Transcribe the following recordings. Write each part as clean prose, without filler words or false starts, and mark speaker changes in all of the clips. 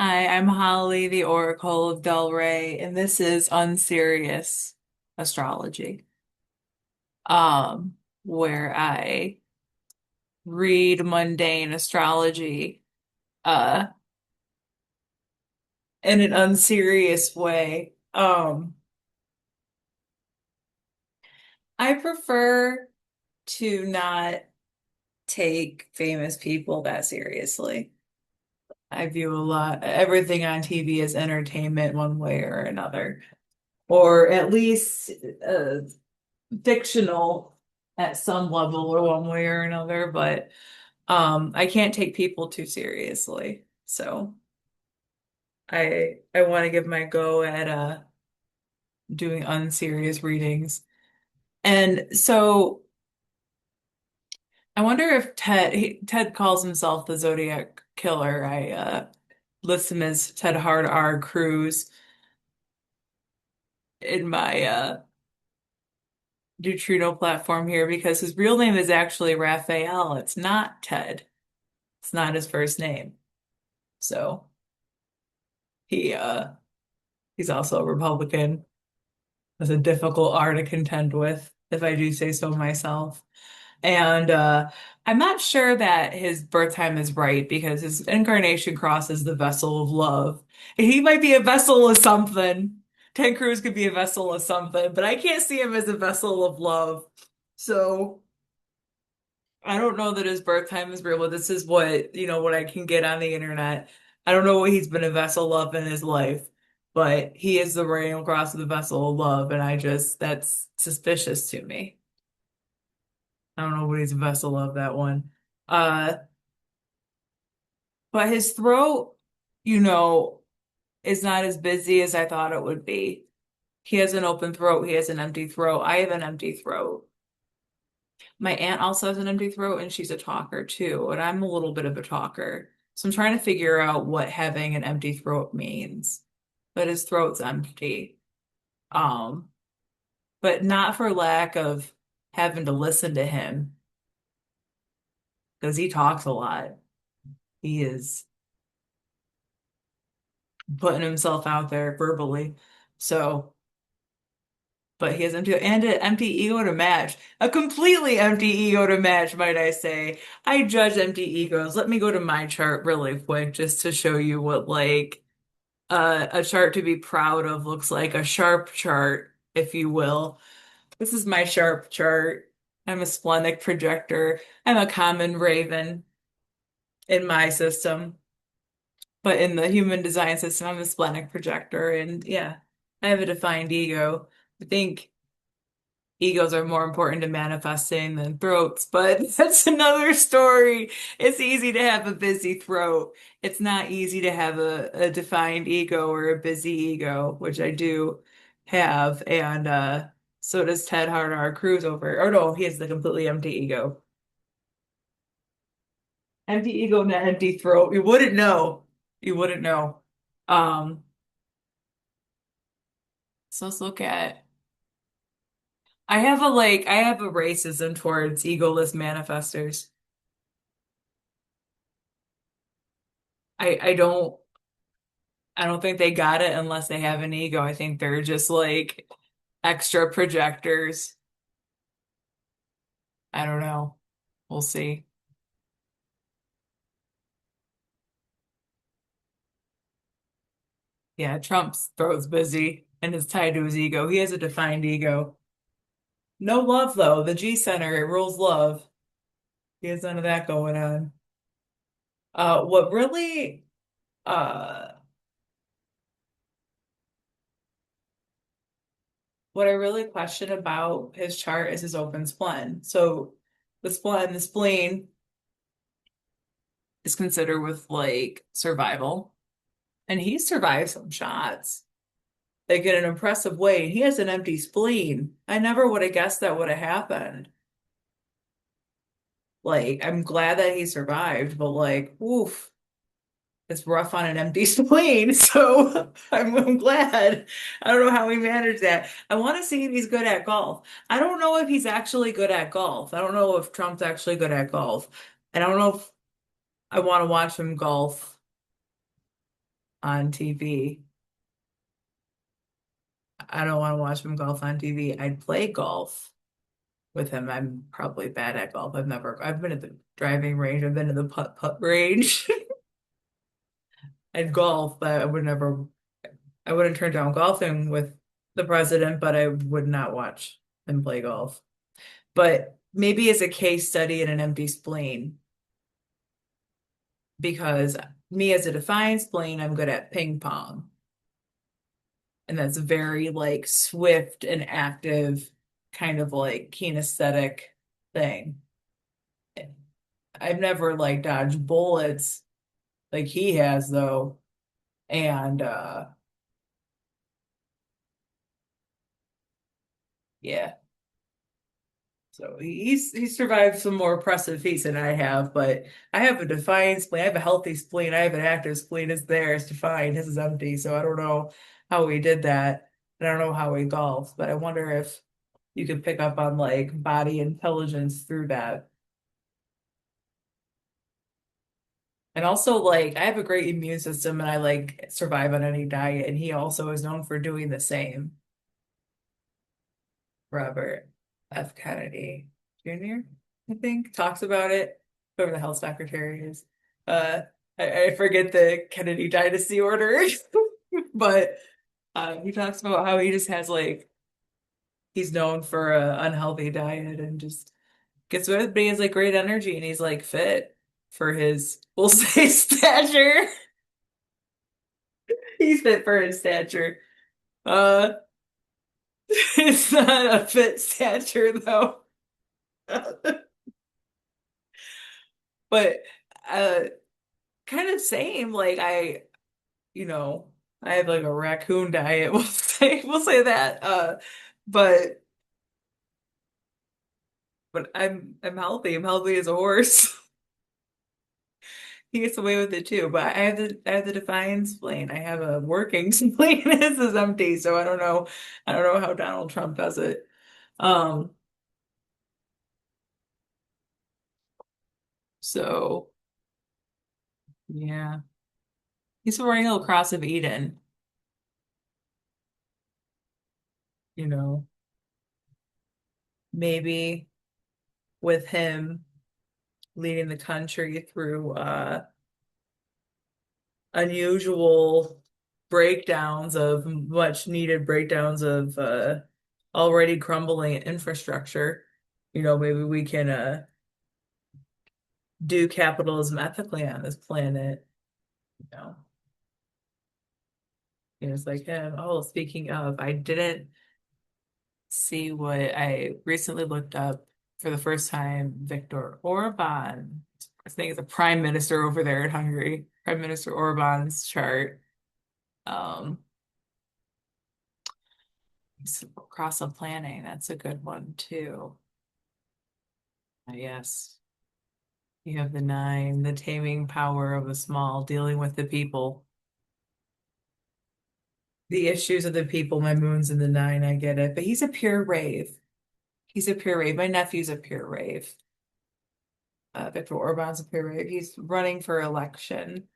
Speaker 1: Hi, I'm Holly, the Oracle of Del Rey, and this is Unserious Astrology, where I read mundane astrology, uh, in an unserious way. I prefer to not take famous people that seriously. I view everything on TV as entertainment one way or another, or at least, uh, fictional at some level or one way or another, but I can't take people too seriously. So I want to give my go at doing unserious readings. And so I wonder if Ted calls himself the Zodiac Killer. I list him as Ted Hard R. Cruz in my neutrino platform here because his real name is actually Raphael. It's not Ted. It's not his first name. So he he's also a Republican. That's a difficult R to contend with, if I do say so myself. And I'm not sure that his birth time is right because his incarnation cross is the vessel of love. He might be a vessel of something. Ted Cruz could be a vessel of something, but I can't see him as a vessel of love. So I don't know that his birth time is real, but this is what I can get on the internet. I don't know what he's been a vessel of in his life, but he is the radial cross of the vessel of love, and that's suspicious to me. I don't know what he's a vessel of, that one. Uh, but his throat, you know, is not as busy as I thought it would be. He has an open throat, he has an empty throat. I have an empty throat. My aunt also has an empty throat and she's a talker too, and I'm a little bit of a talker. So I'm trying to figure out what having an empty throat means. But his throat's empty. Um, but not for lack of having to listen to him because he talks a lot. He is putting himself out there verbally. So, but he has an empty ego to match. A completely empty ego to match, might I say. I judge empty egos. Let me go to my chart really quick just to show you what like a chart to be proud of looks like, a sharp chart, if you will. This is my sharp chart. I'm a splenic projector. I'm a common raven in my system, but in the human design system, I'm a splenic projector, and yeah, I have a defined ego. I think egos are more important to manifesting than throats, but that's another story. It's easy to have a busy throat. It's not easy to have a defined ego or a busy ego, which I do have. And so does Ted Hart, our Cruz over. Or no, he has the completely empty ego. Empty ego, not empty throat. You wouldn't know. You wouldn't know. Um, so let's look at I have a racism towards egoless manifestors. I I don't think they got it unless they have an ego. I think they're just like extra projectors. I don't know. We'll see. Yeah, Trump's throat's busy and it's tied to his ego. He has a defined ego. No love though. The G Center, it rules love. He has none of that going on. What really uh what I really question about his chart is his open spleen. So the spleen is considered with like survival. And he survived some shots, like in an impressive way. He has an empty spleen. I never would have guessed that would have happened. Like, I'm glad that he survived, but like, oof, it's rough on an empty spleen. So I'm glad. I don't know how he managed that. I want to see if he's good at golf. I don't know if he's actually good at golf. I don't know if Trump's actually good at golf. And I don't know if I want to watch him golf. on TV. I don't want to watch him golf on TV. I'd play golf with him. I'm probably bad at golf. I've been at the driving range. I've been to the putt range. I'd golf, but I wouldn't turn down golfing with the president, but I would not watch him play golf. But maybe as a case study in an empty spleen, because me as a defiant spleen, I'm good at ping pong. And that's very like swift and active, kind of like kinesthetic thing. I've never like dodged bullets like he has though. And yeah. So he's survived some more impressive feats than I have, but I have a defiant spleen. I have a healthy spleen. I have an active spleen. It's there. It's defined. His is empty. So I don't know how we did that. And I don't know how we golf, but I wonder if you could pick up on like body intelligence through that. And also like I have a great immune system and I like survive on any diet. And he also is known for doing the same. Robert F. Kennedy Jr., I think, talks about it. Whoever the health secretary is. Uh, I forget the Kennedy dynasty order, but he talks about how he just has like he's known for a unhealthy diet and just gets with it, but he has like great energy and he's like fit for his, we'll say, stature. He's fit for his stature. Uh, it's not a fit stature though. But uh kind of same. Like you know, I have like a raccoon diet. We'll say that. But I'm healthy. I'm healthy as a horse. He gets away with it too. But I have the defiant spleen. I have a working spleen. This is empty, so I don't know. I don't know how Donald Trump does it. Um, so yeah, he's a royal cross of Eden. You know, maybe with him leading the country through unusual breakdowns of much needed breakdowns of already crumbling infrastructure. Maybe we can do capitalism ethically on this planet. You know, it's like, yeah, oh, speaking of, I didn't see what I recently looked up for the first time. Viktor Orbán, I think it's a prime minister over there in Hungary. Prime Minister Orbán's chart. Um, Cross of planning, that's a good one too. Yes. You have the nine, the taming power of the small, dealing with the people. The issues of the people, my moon's in the nine, I get it. But he's a pure rave. He's a pure rave. My nephew's a pure rave. Viktor Orban's a pure rave. He's running for election.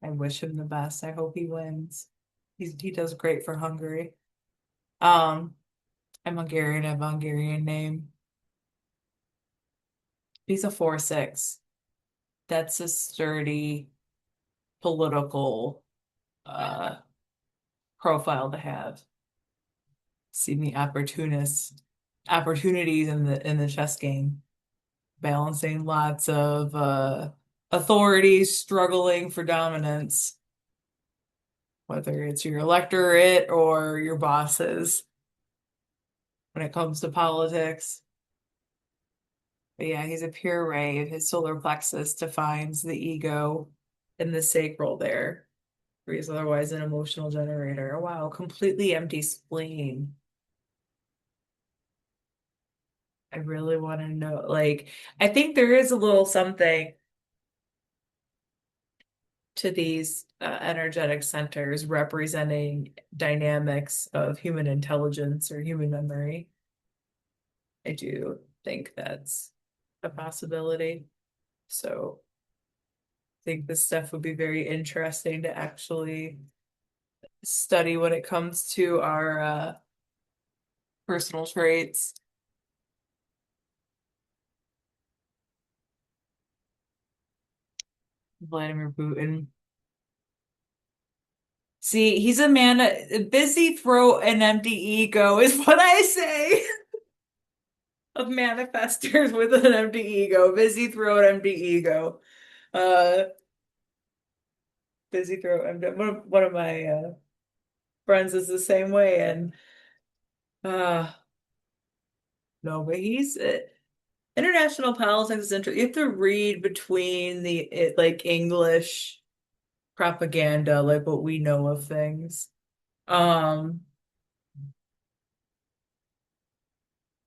Speaker 1: I wish him the best. I hope he wins. He does great for Hungary. Um, I'm Hungarian, I have a Hungarian name. He's a 4-6. That's a sturdy political uh profile to have. See the opportunities in the chess game, balancing lots of authorities struggling for dominance, whether it's your electorate or your bosses when it comes to politics. But yeah, he's a pure rave. His solar plexus defines the ego and the sacral there, where he's otherwise an emotional generator. Oh, wow, completely empty spleen. I really want to know. Like, I think there is a little something to these energetic centers representing dynamics of human intelligence or human memory. I do think that's a possibility. So think this stuff would be very interesting to actually study when it comes to our personal traits. Vladimir Putin. See, he's a man, a busy throat and empty ego is what I say of manifestors with an empty ego. Busy throat, empty ego. Uh, busy throat. One of my friends is the same way, and uh, no, but he's international politics is interesting. You have to read between like English propaganda, like what we know of things. Um,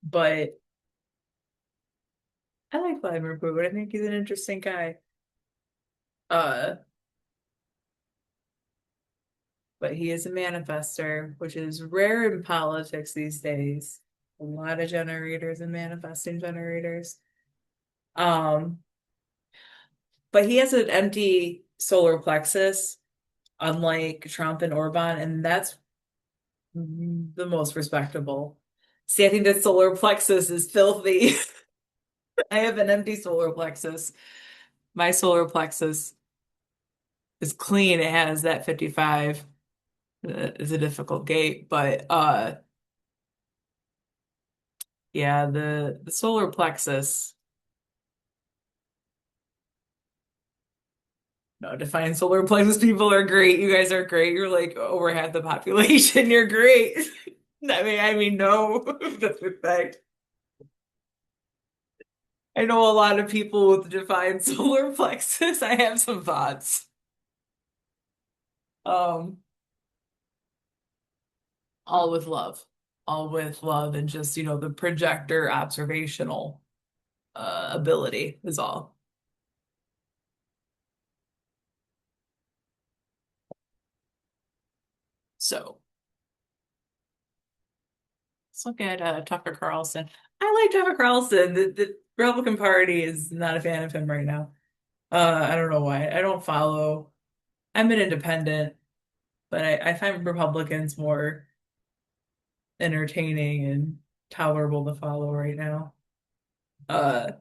Speaker 1: but I like Vladimir Putin. I think he's an interesting guy. Uh, but he is a manifester, which is rare in politics these days. A lot of generators and manifesting generators. Um, but he has an empty solar plexus, unlike Trump and Orban, and that's the most respectable. See, I think that solar plexus is filthy. I have an empty solar plexus. My solar plexus is clean. It has that 55. It's a difficult gate, but yeah, the solar plexus. No, define solar plexus people are great. You guys are great. You're like over half the population. You're great. I mean, no disrespect. I know a lot of people with defined solar plexus. I have some thoughts. Um, all with love. All with love and just, the projector observational ability is all. So let's look at Tucker Carlson. I like Tucker Carlson. The Republican Party is not a fan of him right now. I don't know why. I don't follow. I'm an independent, but I find Republicans more entertaining and tolerable to follow right now. Uh,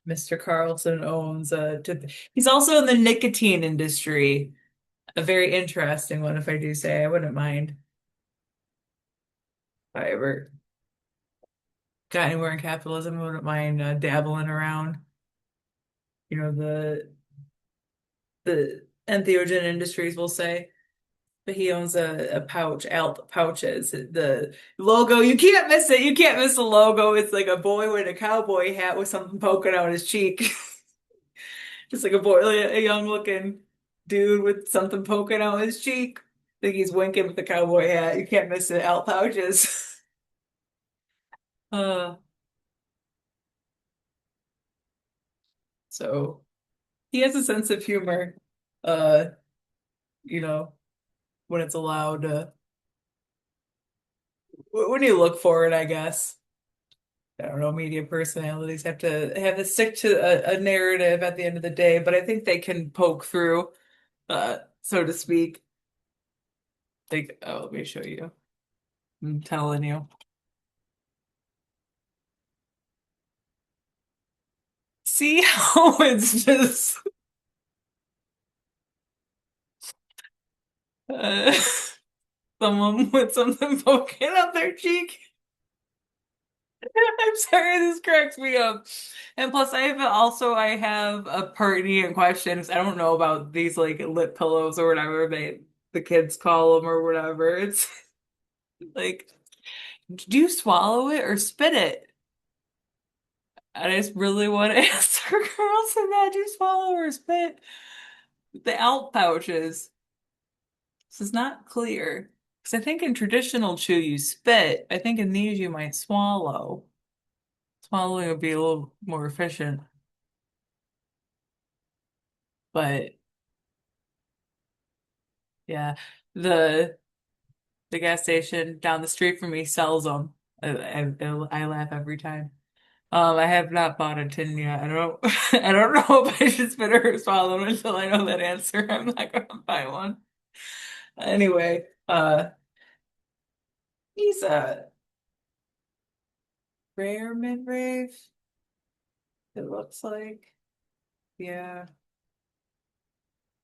Speaker 1: Mr. Carlson owns he's also in the nicotine industry. A very interesting one, if I do say. I wouldn't mind if I ever got anywhere in capitalism. I wouldn't mind dabbling around. The entheogen industries will say. But he owns a pouch, Alp pouches. The logo, you can't miss it. You can't miss the logo. It's like a boy with a cowboy hat with something poking out his cheek. Just like a boy, like a young looking dude with something poking out his cheek. I think he's winking with the cowboy hat. You can't miss it. Alp pouches. Uh, so he has a sense of humor. Uh, you know, when it's allowed. When you look for it, I guess. I don't know, media personalities have to stick to a narrative at the end of the day, but I think they can poke through, so to speak. Let me show you. I'm telling you. See how it's just uh, someone with something poking out their cheek. I'm sorry, this cracks me up. And plus, I have a pertinent question 'cause I don't know about these like lip pillows or whatever the kids call them or whatever. It's like, do you swallow it or spit it? I just really want to ask her girls if that do you swallow or spit? The out pouches. This is not clear. Because I think in traditional chew you spit. I think in these you might swallow. Swallowing would be a little more efficient. But yeah, the the gas station down the street from me sells them. I laugh every time. I have not bought a tin yet. I don't I don't know if I should spit or swallow until I know that answer. I'm not gonna buy one. Anyway, he's a rare midrave, it looks like. Yeah.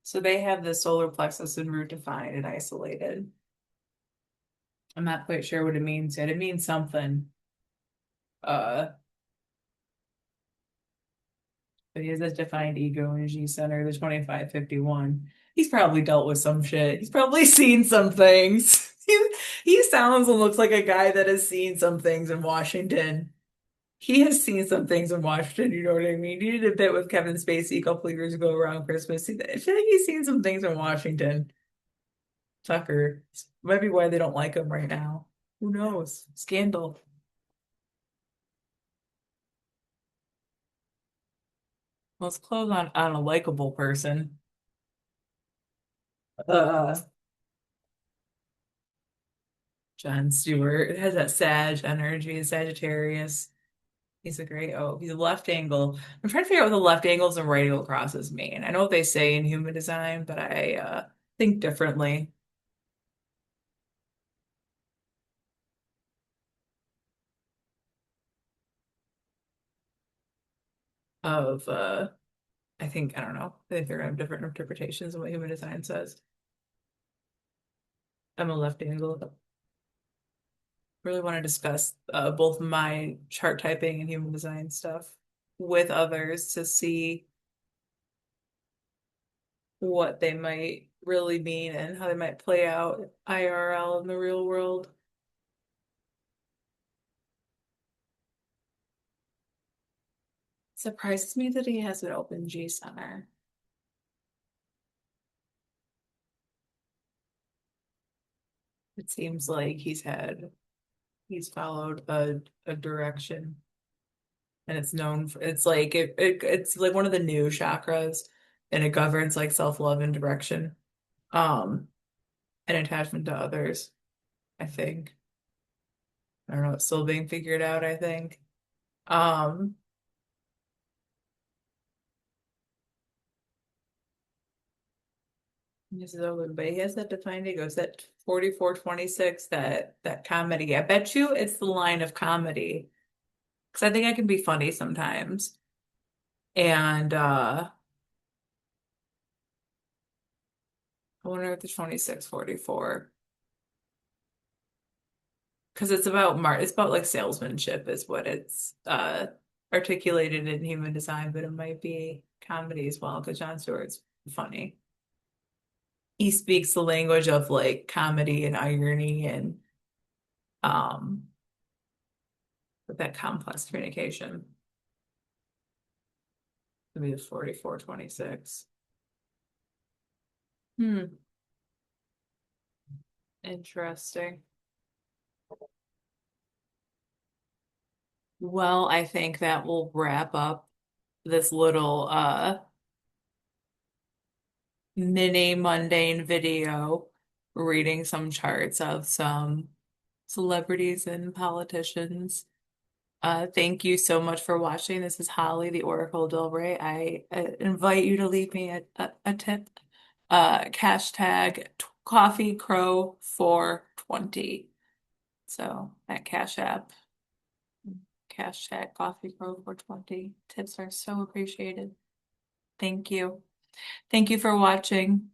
Speaker 1: So they have the solar plexus and root defined and isolated. I'm not quite sure what it means yet. It means something. Uh, but he has a defined ego in his G center, the 2551. He's probably dealt with some shit. He's probably seen some things. He sounds and looks like a guy that has seen some things in Washington. He has seen some things in Washington, you know what I mean? He did a bit with Kevin Spacey a couple of years ago around Christmas. I feel like he's seen some things in Washington. Tucker. Might be why they don't like him right now. Who knows? Scandal. Let's close on a likable person. Uh, Jon Stewart. It has that Sag energy, Sagittarius. He's a great, oh, he's a left angle. I'm trying to figure out what the left angles and right angle crosses mean. I know what they say in human design, but I think differently of I don't know. I think they're gonna have different interpretations of what human design says. I'm a left angle. Really want to discuss both my chart typing and human design stuff with others to see what they might really mean and how they might play out IRL in the real world. Surprises me that he has an open G center. It seems like he's followed a direction and it's known for it's like it's like one of the new chakras and it governs like self-love and direction. Um and attachment to others, I think. I don't know, it's still being figured out, I think. Um, this is over, but he has that defined ego. It's that 4426, that comedy. I bet you it's the line of comedy. Because I think I can be funny sometimes. And I wonder if the 2644. Because it's about like salesmanship is what it's articulated in human design, but it might be comedy as well, because Jon Stewart's funny. He speaks the language of like comedy and irony and um with that complex communication. Maybe the 4426. Hmm, interesting. Well, I think that will wrap up this little mini mundane video reading some charts of some celebrities and politicians. Thank you so much for watching. This is Holly, the Oracle Del Rey. I invite you to leave me a tip. Hashtag Coffee Crow 420. So that Cash App, hashtag Coffee Crow 420. Tips are so appreciated. Thank you. Thank you for watching.